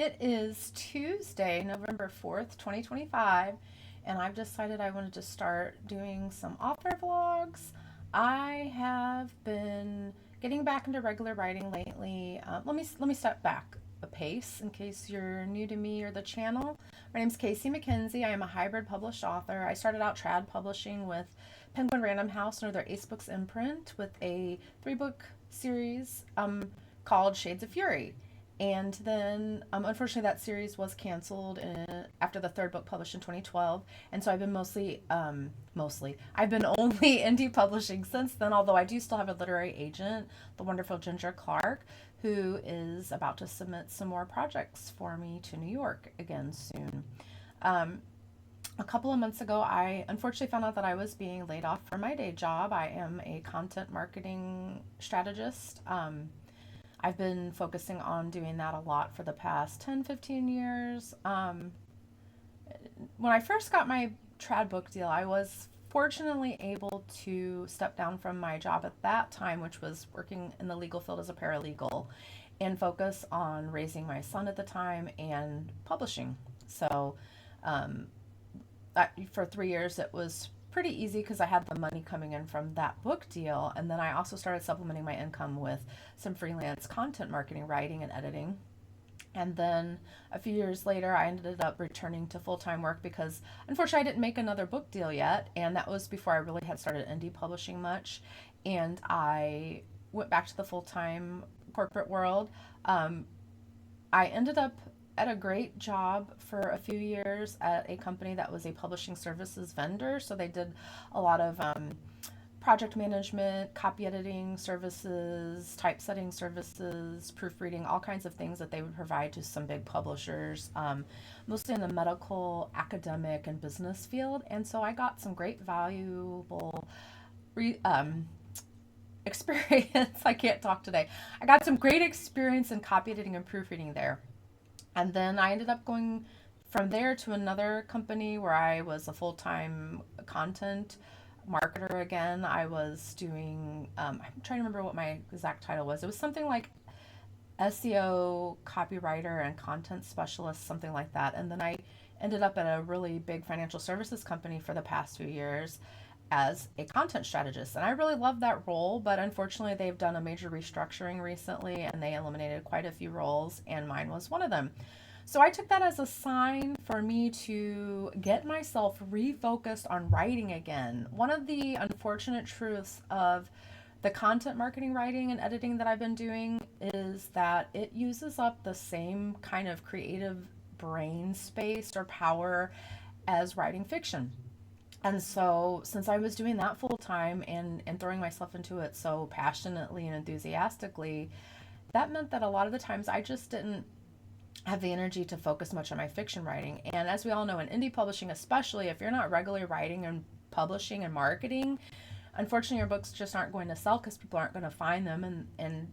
It is Tuesday, November 4th, 2025, and I've decided I wanted to start doing some author vlogs. I have been getting back into regular writing lately. Let me step back a pace in case you're new to me or the channel. My name's Casey McKenzie. I am a hybrid published author. I started out trad publishing with Penguin Random House under their Ace Books imprint with a 3-book series called Shades of Fury. And then, unfortunately, that series was canceled after the third book published in 2012. And so I've been I've been only indie publishing since then, although I do still have a literary agent, the wonderful Ginger Clark, who is about to submit some more projects for me to New York again soon. Um, a couple of months ago, I unfortunately found out that I was being laid off from my day job. I am a content marketing strategist. I've been focusing on doing that a lot for the past 10, 15 years. When I first got my trad book deal, I was fortunately able to step down from my job at that time, which was working in the legal field as a paralegal, and focus on raising my son at the time and publishing. So, um, for 3 years, it was pretty easy because I had the money coming in from that book deal. And then I also started supplementing my income with some freelance content marketing, writing, and editing. And then a few years later, I ended up returning to full time work because unfortunately I didn't make another book deal yet. And that was before I really had started indie publishing much. And I went back to the full time corporate world. Um, I ended up at a great job for a few years at a company that was a publishing services vendor. So they did a lot of project management, copy editing services, typesetting services, proofreading, all kinds of things that they would provide to some big publishers, mostly in the medical, academic, and business field. And so I got some great valuable re- um, experience. I can't talk today. I got some great experience in copy editing and proofreading there. And then I ended up going from there to another company where I was a full time content marketer again. I was doing, I'm trying to remember what my exact title was. It was something like SEO, copywriter, and content specialist, something like that. And then I ended up at a really big financial services company for the past few years as a content strategist. And I really love that role, but unfortunately, they've done a major restructuring recently and they eliminated quite a few roles, and mine was one of them. So I took that as a sign for me to get myself refocused on writing again. One of the unfortunate truths of the content marketing, writing, and editing that I've been doing is that it uses up the same kind of creative brain space or power as writing fiction. And so, since I was doing that full time and throwing myself into it so passionately and enthusiastically, that meant that a lot of the times I just didn't have the energy to focus much on my fiction writing. And as we all know, in indie publishing, especially if you're not regularly writing and publishing and marketing, unfortunately, your books just aren't going to sell because people aren't going to find them. And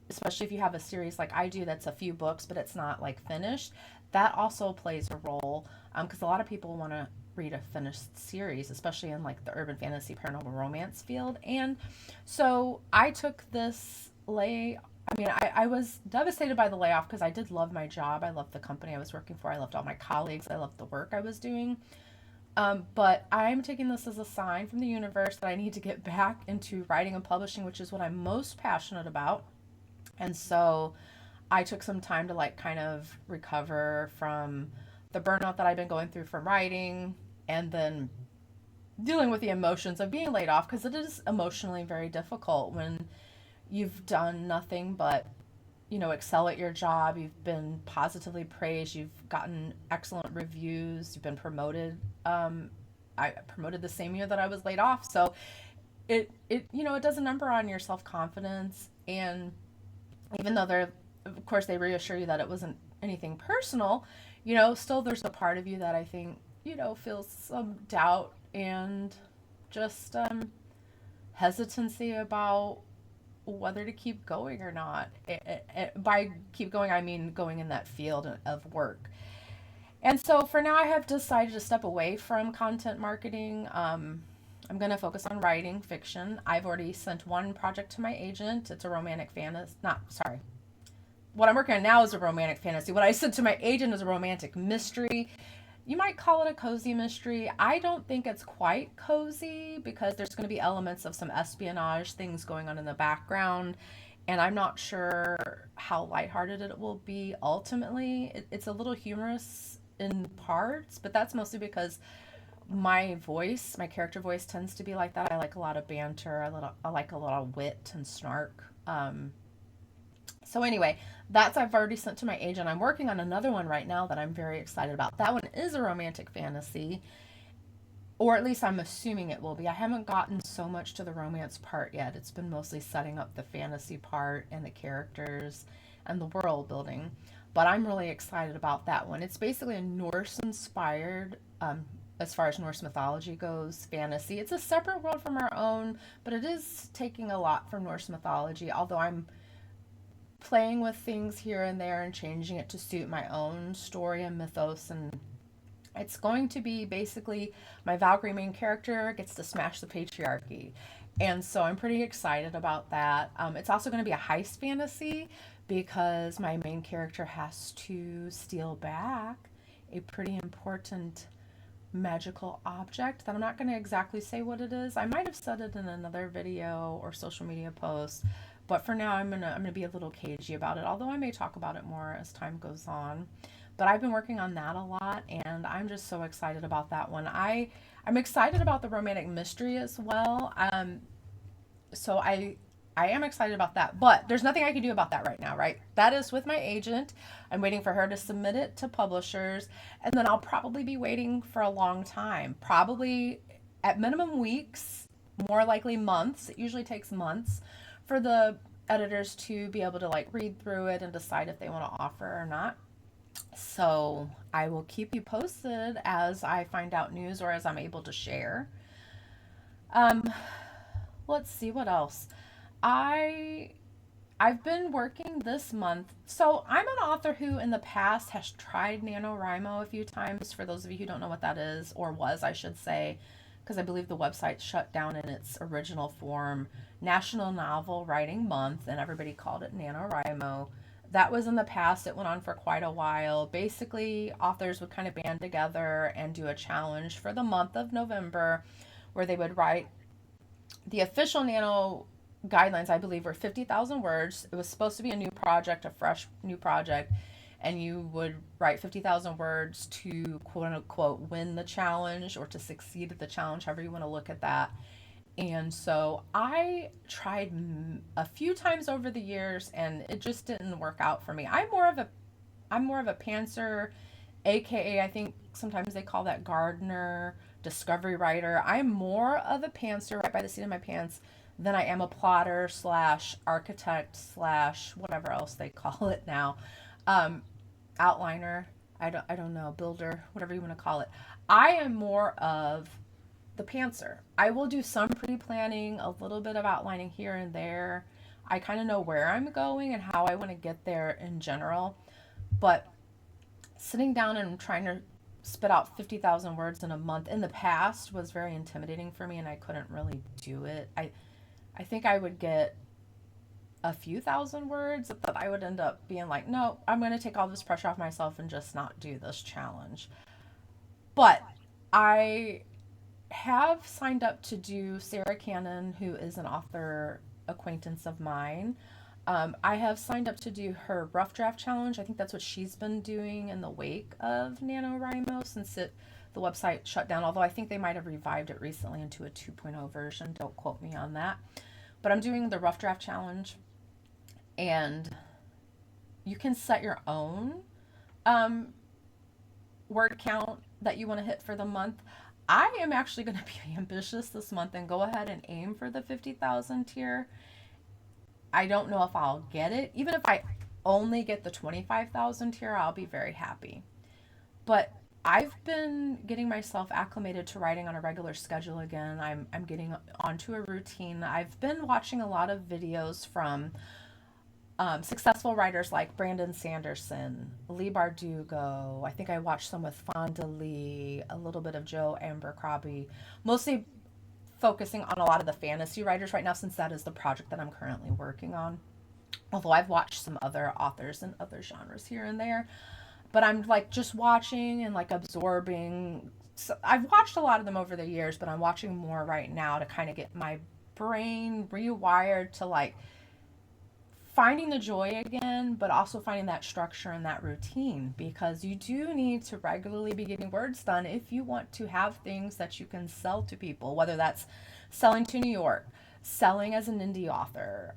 especially if you have a series like I do that's a few books, but it's not like finished, that also plays a role because a lot of people want to read a finished series, especially in like the urban fantasy paranormal romance field. And so I took this lay. I was devastated by the layoff because I did love my job. I loved the company I was working for. I loved all my colleagues. I loved the work I was doing. But I'm taking this as a sign from the universe that I need to get back into writing and publishing, which is what I'm most passionate about. And so I took some time to like kind of recover from the burnout that I've been going through from writing and then dealing with the emotions of being laid off because it is emotionally very difficult when you've done nothing but excel at your job. You've been positively praised, you've gotten excellent reviews, you've been promoted. I promoted the same year that I was laid off, so it does a number on your self-confidence. And even though they're, of course, they reassure you that it wasn't anything personal, still there's a part of you that I think feels some doubt and just hesitancy about whether to keep going or not. By keep going, I mean going in that field of work. And so for now, I have decided to step away from content marketing. I'm going to focus on writing fiction. I've already sent one project to my agent. It's a romantic fantasy. Not, sorry. what I'm working on now is a romantic fantasy. What I said to my agent is a romantic mystery. You might call it a cozy mystery. I don't think it's quite cozy because there's going to be elements of some espionage things going on in the background. And I'm not sure how lighthearted it will be ultimately. It's a little humorous in parts, but that's mostly because my character voice tends to be like that. I like a lot of banter. I like a lot of wit and snark. So anyway, that's I've already sent to my agent. I'm working on another one right now that I'm very excited about. That one is a romantic fantasy, or at least I'm assuming it will be. I haven't gotten so much to the romance part yet. It's been mostly setting up the fantasy part and the characters and the world building. But I'm really excited about that one. It's basically a Norse inspired, as far as Norse mythology goes, fantasy. It's a separate world from our own, but it is taking a lot from Norse mythology, although I'm playing with things here and there and changing it to suit my own story and mythos. And it's going to be basically my Valkyrie main character gets to smash the patriarchy. And so I'm pretty excited about that. It's also going to be a heist fantasy because my main character has to steal back a pretty important magical object that I'm not going to exactly say what it is. I might have said it in another video or social media post, but for now I'm gonna be a little cagey about it, although I may talk about it more as time goes on. But I've been working on that a lot, and I'm just so excited about that one. I'm excited about the romantic mystery as well. So I am excited about that, but there's nothing I can do about that right now, right? That is with my agent. I'm waiting for her to submit it to publishers, and then I'll probably be waiting for a long time, probably at minimum weeks, more likely months. It usually takes months for the editors to be able to like read through it and decide if they want to offer or not. So I will keep you posted as I find out news or as I'm able to share. Um, let's see what else. I I've been working this month. So I'm an author who in the past has tried NaNoWriMo a few times. For those of you who don't know what that is, or was, I should say, because I believe the website shut down in its original form, National Novel Writing Month, and everybody called it NaNoWriMo. That was in the past. It went on for quite a while. Basically, authors would kind of band together and do a challenge for the month of November where they would write the official Nano guidelines, I believe, were 50,000 words. It was supposed to be a new project, a fresh new project, and you would write 50,000 words to quote unquote win the challenge or to succeed at the challenge, however you want to look at that. And so I tried a few times over the years and it just didn't work out for me. I'm more of a pantser, aka I think sometimes they call that gardener, discovery writer. I'm more of a pantser right by the seat of my pants than I am a plotter slash architect slash whatever else they call it now. Um, outliner. I don't know, builder, whatever you want to call it. I am more of the pantser. I will do some pre-planning, a little bit of outlining here and there. I kind of know where I'm going and how I want to get there in general, but sitting down and trying to spit out 50,000 words in a month in the past was very intimidating for me and I couldn't really do it. I think I would get a few thousand words, but I would end up being like, no, I'm going to take all this pressure off myself and just not do this challenge. But I have signed up to do Sarah Cannon, who is an author acquaintance of mine. I have signed up to do her rough draft challenge. I think that's what she's been doing in the wake of NaNoWriMo since the website shut down, although I think they might have revived it recently into a 2.0 version. Don't quote me on that. But I'm doing the rough draft challenge, and you can set your own um, word count that you want to hit for the month. I am actually going to be ambitious this month and go ahead and aim for the 50,000 tier. I don't know if I'll get it. Even if I only get the 25,000 tier, I'll be very happy. But I've been getting myself acclimated to writing on a regular schedule again. I'm getting onto a routine. I've been watching a lot of videos from successful writers like Brandon Sanderson, Lee Bardugo. I think I watched some with Fonda Lee, a little bit of Joe Abercrombie, mostly focusing on a lot of the fantasy writers right now since that is the project that I'm currently working on. Although I've watched some other authors and other genres here and there, but I'm like just watching and like absorbing. So I've watched a lot of them over the years, but I'm watching more right now to kind of get my brain rewired to like finding the joy again, but also finding that structure and that routine, because you do need to regularly be getting words done if you want to have things that you can sell to people, whether that's selling to New York, selling as an indie author,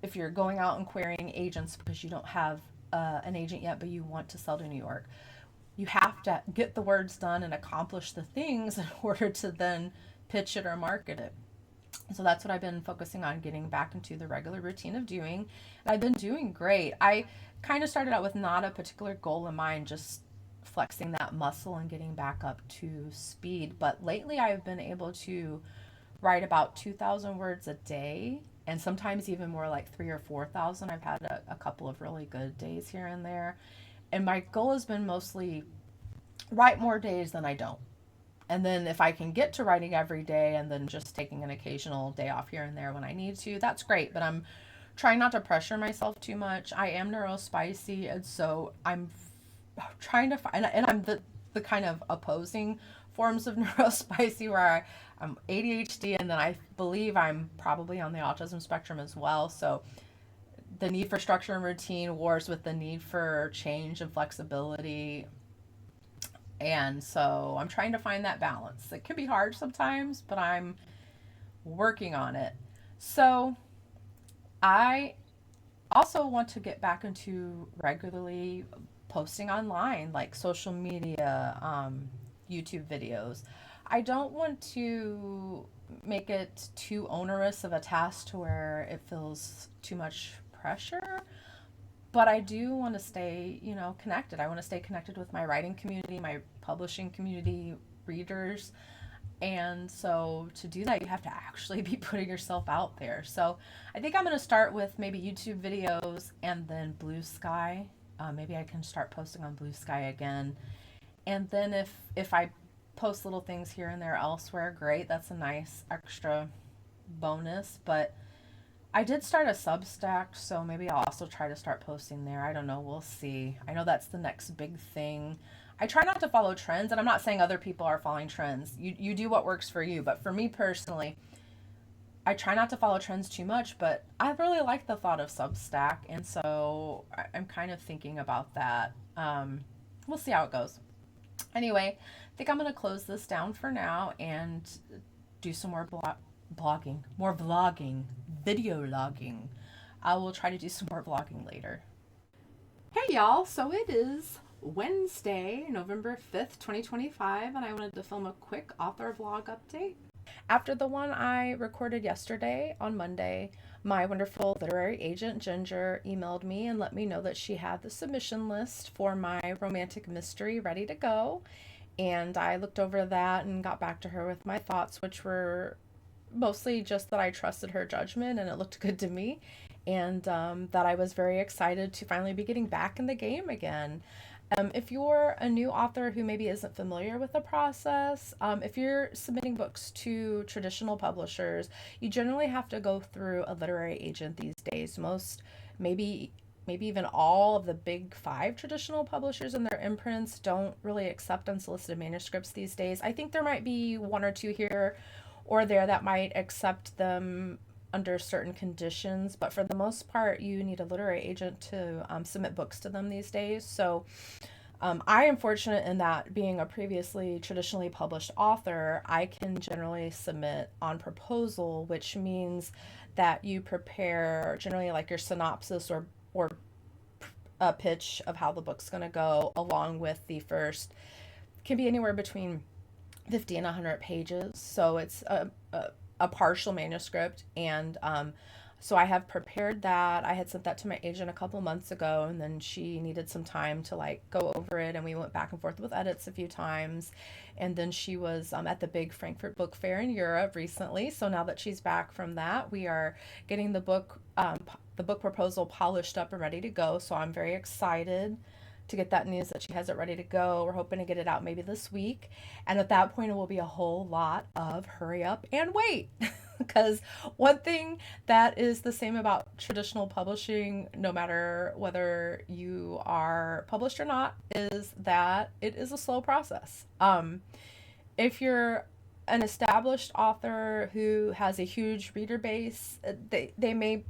if you're going out and querying agents because you don't have an agent yet, but you want to sell to New York. You have to get the words done and accomplish the things in order to then pitch it or market it. So that's what I've been focusing on, getting back into the regular routine of doing. And I've been doing great. I kind of started out with not a particular goal in mind, just flexing that muscle and getting back up to speed. But lately I've been able to write about 2,000 words a day, and sometimes even more, like 3 or 4,000. I've had a couple of really good days here and there. And my goal has been mostly write more days than I don't. And then if I can get to writing every day and then just taking an occasional day off here and there when I need to, that's great. But I'm trying not to pressure myself too much. I am neurospicy, and so I'm trying to find, and I'm the kind of opposing forms of neurospicy where I'm ADHD, and then I believe I'm probably on the autism spectrum as well. So the need for structure and routine wars with the need for change and flexibility. And so I'm trying to find that balance. It can be hard sometimes, but I'm working on it. So I also want to get back into regularly posting online, like social media, YouTube videos. I don't want to make it too onerous of a task to where it feels too much pressure, but I do want to stay, connected. I want to stay connected with my writing community, my publishing community, readers. And so to do that, you have to actually be putting yourself out there. So I think I'm going to start with maybe YouTube videos and then Blue Sky. Maybe I can start posting on Blue Sky again. And then if I post little things here and there elsewhere, great. That's a nice extra bonus. But I did start a Substack, so maybe I'll also try to start posting there. I don't know. We'll see. I know that's the next big thing. I try not to follow trends, and I'm not saying other people are following trends. You do what works for you. But for me personally, I try not to follow trends too much, but I really like the thought of Substack, and so I'm kind of thinking about that. We'll see how it goes. Anyway, I think I'm going to close this down for now and do some more more vlogging, video logging. I will try to do some more vlogging later. Hey y'all, so it is Wednesday, November 5th, 2025, and I wanted to film a quick author vlog update. After the one I recorded yesterday on Monday, my wonderful literary agent Ginger emailed me and let me know that she had the submission list for my romantic mystery ready to go. And I looked over that and got back to her with my thoughts, which were mostly just that I trusted her judgment and it looked good to me, and that I was very excited to finally be getting back in the game again. If you're a new author who maybe isn't familiar with the process, if you're submitting books to traditional publishers, you generally have to go through a literary agent these days. Most, maybe even all of the big five traditional publishers and their imprints don't really accept unsolicited manuscripts these days. I think there might be one or two here or there that might accept them under certain conditions, but for the most part, you need a literary agent to submit books to them these days. So I am fortunate in that, being a previously traditionally published author, I can generally submit on proposal, which means that you prepare generally like your synopsis or a pitch of how the book's going to go, along with the first, can be anywhere between 50 and 100 pages. So it's a partial manuscript. And so I have prepared that. I had sent that to my agent a couple months ago, and then she needed some time to like go over it. And we went back and forth with edits a few times. And then she was at the big Frankfurt Book Fair in Europe recently. So now that she's back from that, we are getting the book proposal polished up and ready to go. So I'm very excited to get that news that she has it ready to go. We're hoping to get it out maybe this week. And at that point, it will be a whole lot of hurry up and wait. Because one thing that is the same about traditional publishing, no matter whether you are published or not, is that it is a slow process. If you're an established author who has a huge reader base, they may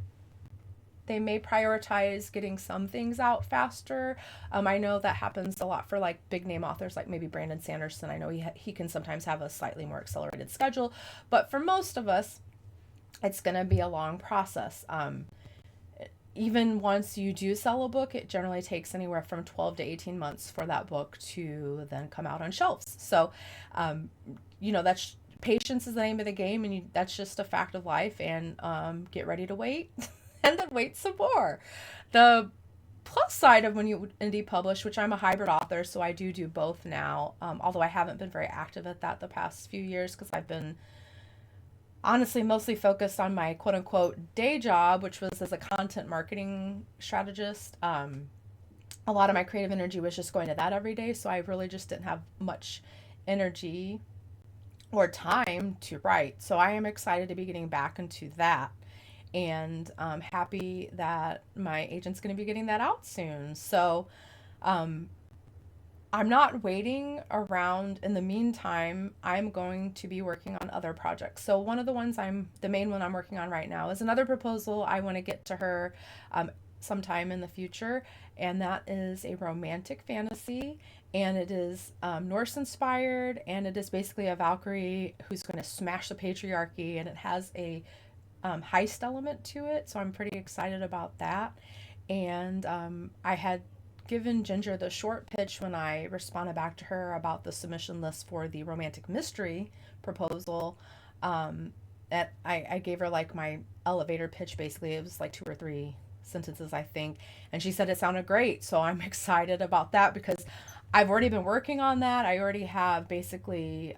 prioritize getting some things out faster. I know that happens a lot for like big name authors like maybe Brandon Sanderson. I know he can sometimes have a slightly more accelerated schedule, but for most of us, it's going to be a long process. Even once you do sell a book, it generally takes anywhere from 12 to 18 months for that book to then come out on shelves. So, that's patience is the name of the game, and that's just a fact of life. And get ready to wait, and then wait some more. The plus side of when you indie publish, which I'm a hybrid author, so I do both now. Although I haven't been very active at that the past few years because I've been honestly mostly focused on my quote unquote day job, which was as a content marketing strategist. A lot of my creative energy was just going to that every day, so I really just didn't have much energy or time to write. So I am excited to be getting back into that, and I'm happy that my agent's going to be getting that out soon. So I'm not waiting around. In the meantime, I'm going to be working on other projects. So one of the main one I'm working on right now is another proposal I want to get to her sometime in the future, and that is a romantic fantasy, and it is Norse inspired, and it is basically a Valkyrie who's going to smash the patriarchy, and it has a heist element to it, so I'm pretty excited about that. And I had given Ginger the short pitch when I responded back to her about the submission list for the romantic mystery proposal. That I gave her like my elevator pitch. Basically, it was like 2 or 3 sentences, I think, and she said it sounded great. So I'm excited about that because I've already been working on that. I already have basically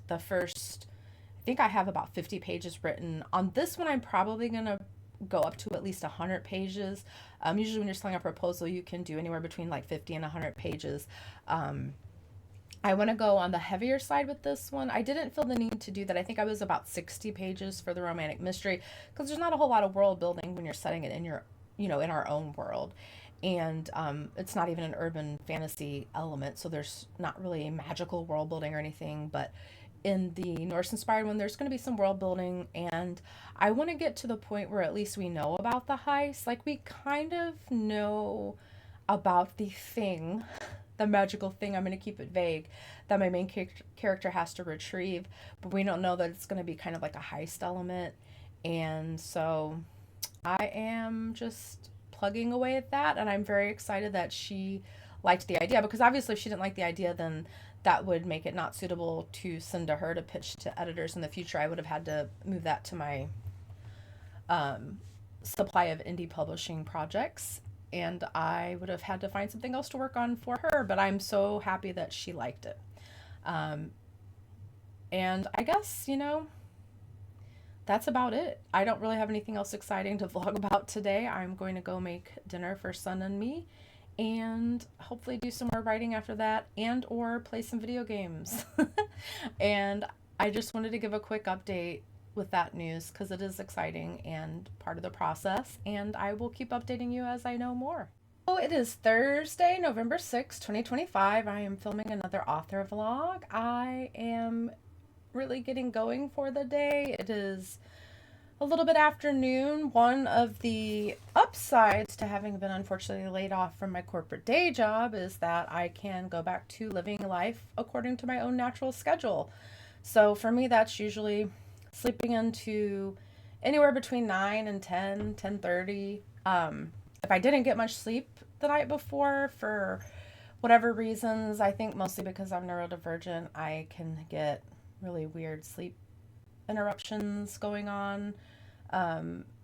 the first. I think I have about 50 pages written. On this one, I'm probably gonna go up to at least 100 pages. Usually when you're selling a proposal, you can do anywhere between like 50 and 100 pages. I want to go on the heavier side with this one. I didn't feel the need to do that. I think I was about 60 pages for the romantic mystery because there's not a whole lot of world building when you're setting it in in our own world. And it's not even an urban fantasy element, so there's not really magical world building or anything. But in the Norse inspired one, there's going to be some world building, and I want to get to the point where at least we know about the heist. Like, we kind of know about the magical thing, I'm going to keep it vague, that my main character has to retrieve, but we don't know that it's going to be kind of like a heist element. And so I am just plugging away at that, and I'm very excited that she liked the idea, because obviously if she didn't like the idea, then that would make it not suitable to send to her to pitch to editors in the future. I would have had to move that to my supply of indie publishing projects, and I would have had to find something else to work on for her, but I'm so happy that she liked it. And I guess, that's about it. I don't really have anything else exciting to vlog about today. I'm going to go make dinner for Son and me, and hopefully do some more writing after that, and or play some video games. And I just wanted to give a quick update with that news because it is exciting and part of the process, and I will keep updating you as I know more. Oh, it is Thursday, November 6th, 2025. I am filming another author vlog. I am really getting going for the day. It is a little bit after noon. One of the upsides to having been unfortunately laid off from my corporate day job is that I can go back to living life according to my own natural schedule. So for me, that's usually sleeping into anywhere between 9 and 10, 10:30. If I didn't get much sleep the night before for whatever reasons, I think mostly because I'm neurodivergent, I can get really weird sleep interruptions going on.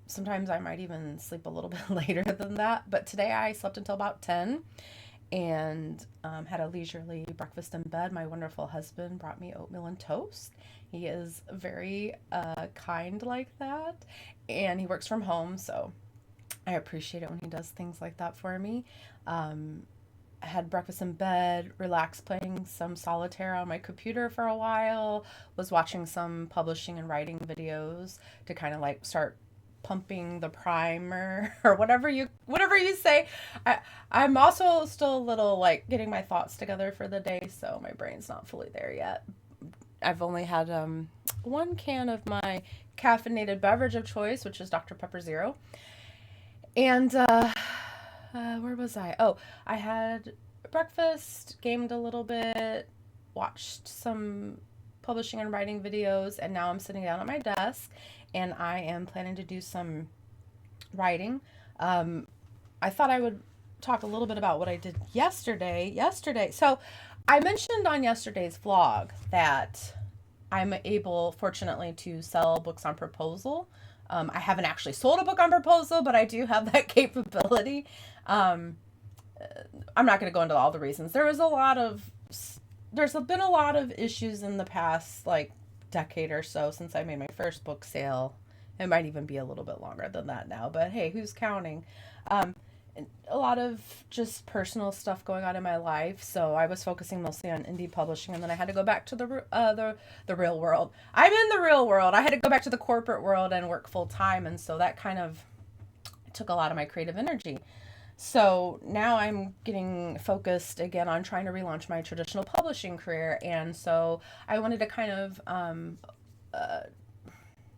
Sometimes I might even sleep a little bit later than that. But today I slept until about 10 and had a leisurely breakfast in bed. My wonderful husband brought me oatmeal and toast. He is very kind like that, and he works from home, so I appreciate it when he does things like that for me. had breakfast in bed, relaxed playing some solitaire on my computer for a while, was watching some publishing and writing videos to kind of like start pumping the primer or whatever you say. I'm also still a little like getting my thoughts together for the day, so my brain's not fully there yet. I've only had one can of my caffeinated beverage of choice, which is Dr. Pepper Zero. And where was I? Oh, I had breakfast, gamed a little bit, watched some publishing and writing videos, and now I'm sitting down at my desk and I am planning to do some writing. Um, I thought I would talk a little bit about what I did yesterday. So I mentioned on yesterday's vlog that I'm able, fortunately, to sell books on proposal. I haven't actually sold a book on proposal, but I do have that capability. Um, I'm not going to go into all the reasons. There's been a lot of issues in the past, like, decade or so since I made my first book sale. It might even be a little bit longer than that now, but hey, who's counting? Um, a lot of just personal stuff going on in my life, so I was focusing mostly on indie publishing, and then I had to go back to the real world. I'm in the real world. I had to go back to the corporate world and work full time, and so that kind of took a lot of my creative energy. So now I'm getting focused again on trying to relaunch my traditional publishing career, and so I wanted to kind of uh,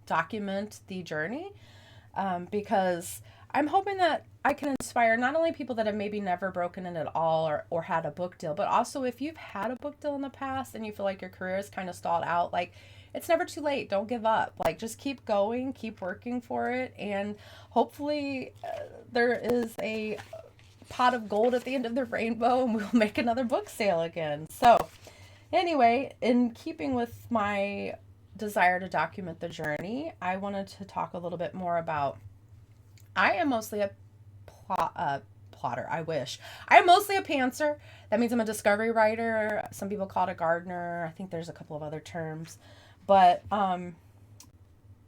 document the journey because I'm hoping that I can inspire not only people that have maybe never broken in at all or had a book deal, but also if you've had a book deal in the past and you feel like your career is kind of stalled out, like it's never too late. Don't give up. Like just keep going, keep working for it, and hopefully there is a pot of gold at the end of the rainbow and we'll make another book sale again. So, anyway, in keeping with my desire to document the journey, I wanted to talk a little bit more about. I am mostly a plotter. I wish. I'm mostly a pantser. That means I'm a discovery writer. Some people call it a gardener. I think there's a couple of other terms. But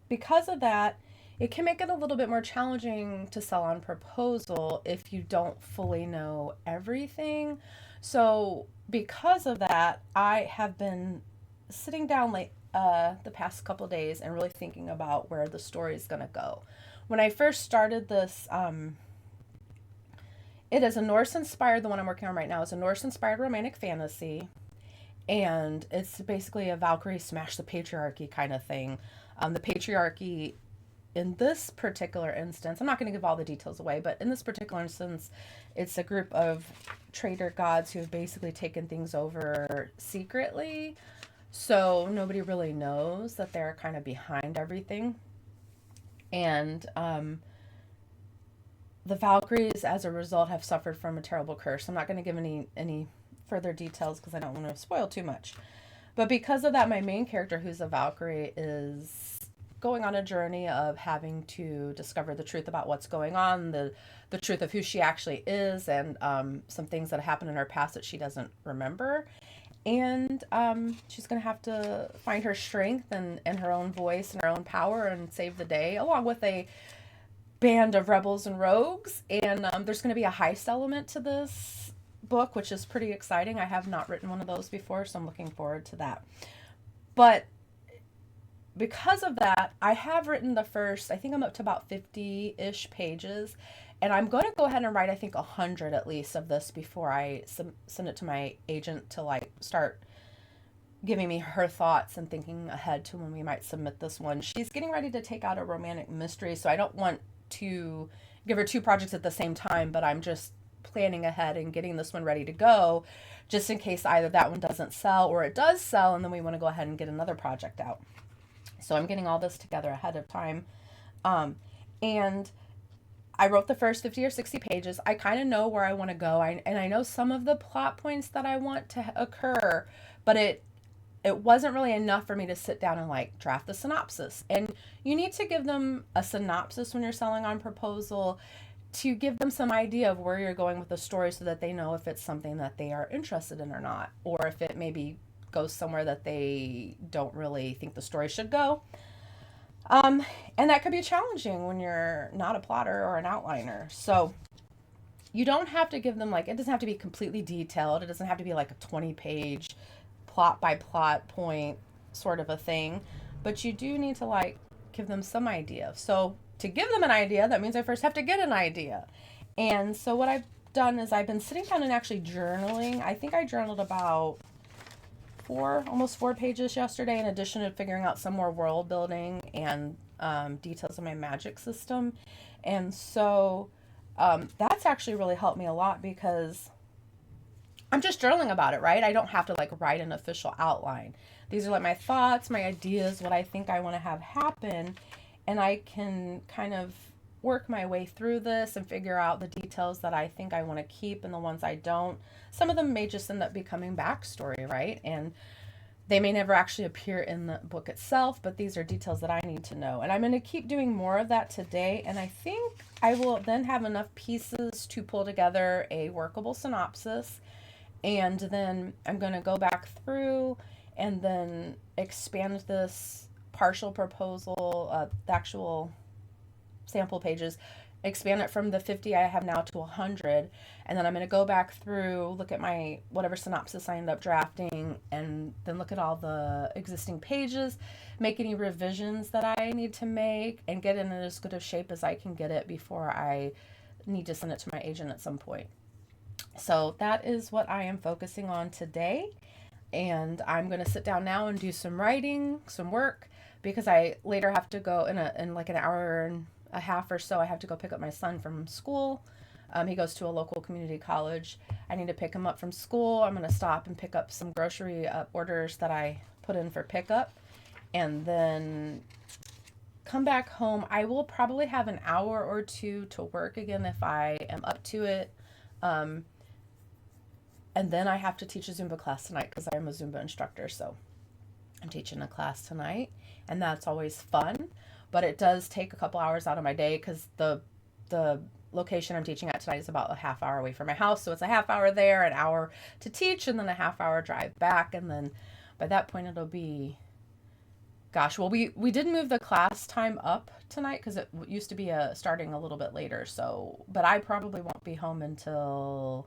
because of that, it can make it a little bit more challenging to sell on proposal if you don't fully know everything. So, because of that, I have been sitting down late the past couple days and really thinking about where the story is going to go. When I first started this, it is a Norse inspired, the one I'm working on right now is a Norse inspired romantic fantasy. And it's basically a Valkyrie smash the patriarchy kind of thing. The patriarchy in this particular instance, I'm not going to give all the details away, but in this particular instance, it's a group of traitor gods who have basically taken things over secretly. So nobody really knows that they're kind of behind everything. And the Valkyries, as a result, have suffered from a terrible curse. I'm not going to give any further details because I don't want to spoil too much. But because of that, my main character, who's a Valkyrie, is going on a journey of having to discover the truth about what's going on, the truth of who she actually is, and some things that happened in her past that she doesn't remember. And she's going to have to find her strength and her own voice and her own power and save the day, along with a band of rebels and rogues. And there's going to be a heist element to this book, which is pretty exciting. I have not written one of those before, so I'm looking forward to that. But because of that, I have written the first, I think I'm up to about 50-ish pages, and I'm going to go ahead and write, I think, 100 at least of this before I send it to my agent to like start giving me her thoughts and thinking ahead to when we might submit this one. She's getting ready to take out a romantic mystery, so I don't want to give her two projects at the same time, but I'm just planning ahead and getting this one ready to go just in case either that one doesn't sell or it does sell, and then we want to go ahead and get another project out. So I'm getting all this together ahead of time. And I wrote the first 50 or 60 pages. I kind of know where I want to go. And I know some of the plot points that I want to occur, but it wasn't really enough for me to sit down and like draft the synopsis. And you need to give them a synopsis when you're selling on proposal to give them some idea of where you're going with the story so that they know if it's something that they are interested in or not, or if it maybe goes somewhere that they don't really think the story should go. And that could be challenging when you're not a plotter or an outliner. So you don't have to give them like, it doesn't have to be completely detailed. It doesn't have to be like a 20-page plot by plot point sort of a thing, but you do need to like give them some idea. So to give them an idea, that means I first have to get an idea. And so what I've done is I've been sitting down and actually journaling. I think I journaled about almost 4 pages yesterday, in addition to figuring out some more world building and details of my magic system. And so that's actually really helped me a lot because I'm just journaling about it, right? I don't have to like write an official outline. These are like my thoughts, my ideas, what I think I want to have happen. And I can kind of work my way through this and figure out the details that I think I want to keep and the ones I don't. Some of them may just end up becoming backstory, right? And they may never actually appear in the book itself, but these are details that I need to know. And I'm going to keep doing more of that today. And I think I will then have enough pieces to pull together a workable synopsis. And then I'm going to go back through and then expand this partial proposal, the actual sample pages, expand it from the 50 I have now to 100, and then I'm going to go back through, look at my whatever synopsis I end up drafting, and then look at all the existing pages, make any revisions that I need to make, and get it in as good of shape as I can get it before I need to send it to my agent at some point. So that is what I am focusing on today, and I'm going to sit down now and do some writing, some work, because I later have to go in like an hour and a half or so. I have to go pick up my son from school. He goes to a local community college. I need to pick him up from school. I'm going to stop and pick up some grocery orders that I put in for pickup, and then come back home. I will probably have an hour or two to work again if I am up to it. And then I have to teach a Zumba class tonight because I'm a Zumba instructor. So I'm teaching a class tonight, and that's always fun. But it does take a couple hours out of my day because the location I'm teaching at tonight is about a half hour away from my house. So it's a half hour there, an hour to teach, and then a half hour drive back. And then by that point, it'll be, gosh, well, we did move the class time up tonight because it used to be starting a little bit later. So, but I probably won't be home until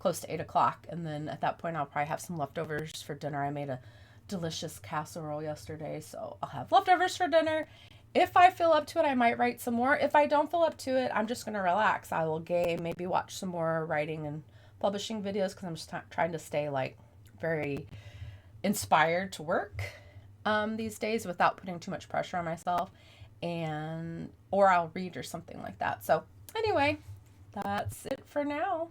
close to 8 o'clock. And then at that point, I'll probably have some leftovers for dinner. I made a delicious casserole yesterday, so I'll have leftovers for dinner. If I feel up to it, I might write some more. If I don't feel up to it, I'm just going to relax. I will game, maybe watch some more writing and publishing videos because I'm just trying to stay like very inspired to work these days without putting too much pressure on myself, or I'll read or something like that. So anyway, that's it for now.